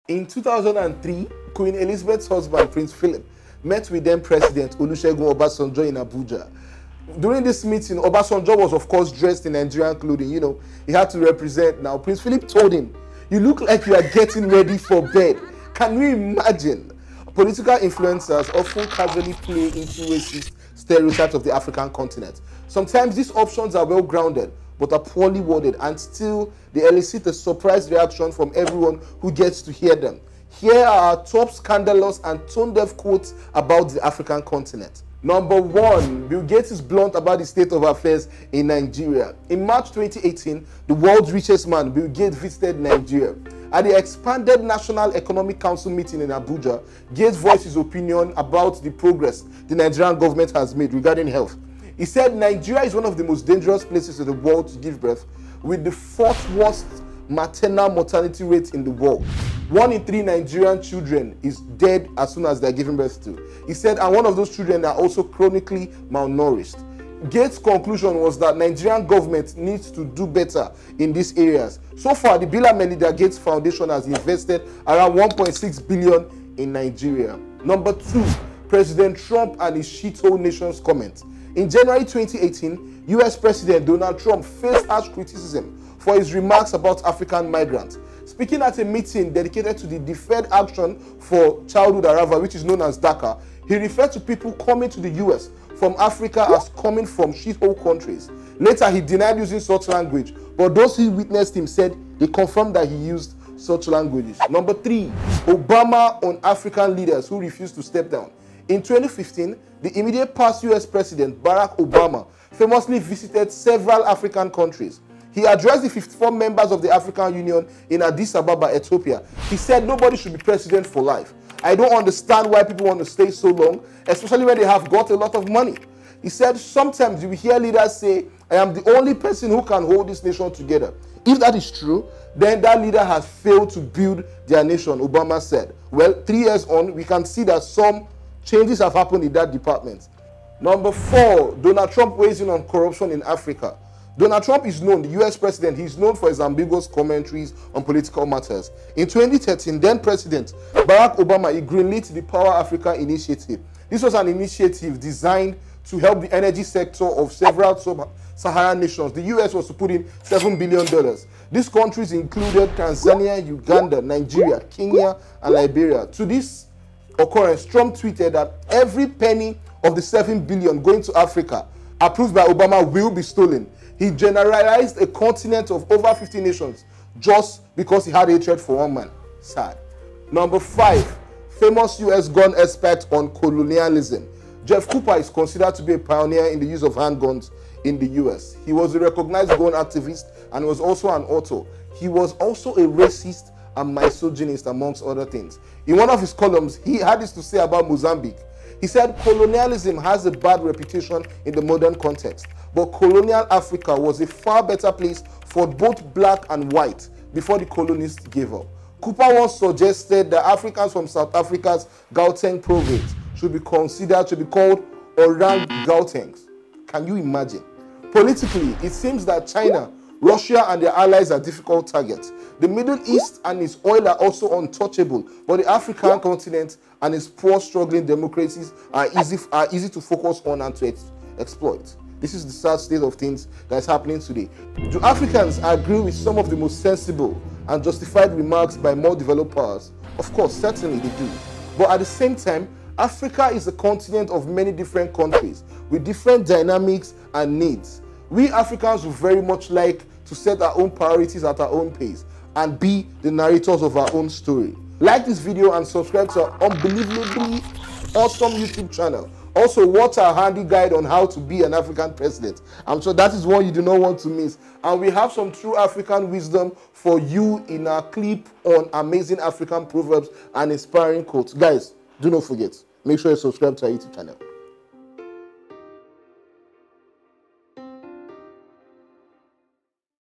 In 2003, Queen Elizabeth's husband, Prince Philip, met with then President Olusegun Obasanjo in Abuja. During this meeting, Obasanjo was, of course, dressed in Nigerian clothing. You know, he had to represent. Now, Prince Philip told him, "You look like you are getting ready for bed." Can you imagine? Political influencers often casually play into racist stereotypes of the African continent. Sometimes these options are well grounded, but are poorly worded, and still they elicit a surprise reaction from everyone who gets to hear them. Here are our top scandalous and tone-deaf quotes about the African continent. Number 1, Bill Gates is blunt about the state of affairs in Nigeria. In March 2018, the world's richest man, Bill Gates, visited Nigeria. At the expanded National Economic Council meeting in Abuja, Gates voiced his opinion about the progress the Nigerian government has made regarding health. He said Nigeria is one of the most dangerous places in the world to give birth, with the 4th worst maternal mortality rate in the world. 1 in 3 Nigerian children is dead as soon as they're giving birth to. He said, and one of those children are also chronically malnourished. Gates' conclusion was that Nigerian government needs to do better in these areas. So far, the Bill and Melinda Gates Foundation has invested around 1.6 billion in Nigeria. Number 2, President Trump and his shithole nations comment. In January 2018, US President Donald Trump faced harsh criticism for his remarks about African migrants. Speaking at a meeting dedicated to the Deferred Action for Childhood Arrival, which is known as DACA, he referred to people coming to the US from Africa as coming from shithole countries. Later, he denied using such language, but those who witnessed him said they confirmed that he used such languages. Number 3, Obama on African leaders who refused to step down. In 2015, the immediate past US President Barack Obama famously visited several African countries. He addressed the 54 members of the African Union in Addis Ababa, Ethiopia. He said nobody should be president for life. I don't understand why people want to stay so long, especially when they have got a lot of money. He said sometimes you will hear leaders say, I am the only person who can hold this nation together. If that is true, then that leader has failed to build their nation, Obama said. Well, 3 years on, we can see that some changes have happened in that department. Number 4, Donald Trump weighs in on corruption in Africa. Donald Trump is known, the US president, he's known for his ambiguous commentaries on political matters. In 2013, then President Barack Obama, he greenlit the Power Africa initiative. This was an initiative designed to help the energy sector of several sub-Saharan nations. The US was to put in $7 billion. These countries included Tanzania, Uganda, Nigeria, Kenya, and Liberia. To this occurrence, Trump tweeted that every penny of the $7 billion going to Africa, approved by Obama, will be stolen. He generalized a continent of over 50 nations just because he had hatred for one man. Sad. Number 5, famous US gun expert on colonialism. Jeff Cooper is considered to be a pioneer in the use of handguns in the US. He was a recognized gun activist and was also an author. He was also a racist and misogynist, amongst other things. In one of his columns, he had this to say about Mozambique. He said colonialism has a bad reputation in the modern context, but colonial Africa was a far better place for both black and white before the colonists gave up. Cooper once suggested that Africans from South Africa's Gauteng province should be called Orang Gautengs. Can you imagine? Politically, it seems that China, Russia, and their allies are difficult targets. The Middle East and its oil are also untouchable, but the African continent and its poor, struggling democracies are easy to focus on and to exploit. This is the sad state of things that is happening today. Do Africans agree with some of the most sensible and justified remarks by more developed powers? Of course, certainly they do. But at the same time, Africa is a continent of many different countries with different dynamics and needs. We Africans would very much like to set our own priorities at our own pace and be the narrators of our own story. Like this video and subscribe to our unbelievably awesome YouTube channel. Also, watch our handy guide on how to be an African president. I'm sure that is one you do not want to miss. And we have some true African wisdom for you in our clip on amazing African proverbs and inspiring quotes. Guys, do not forget, make sure you subscribe to our YouTube channel.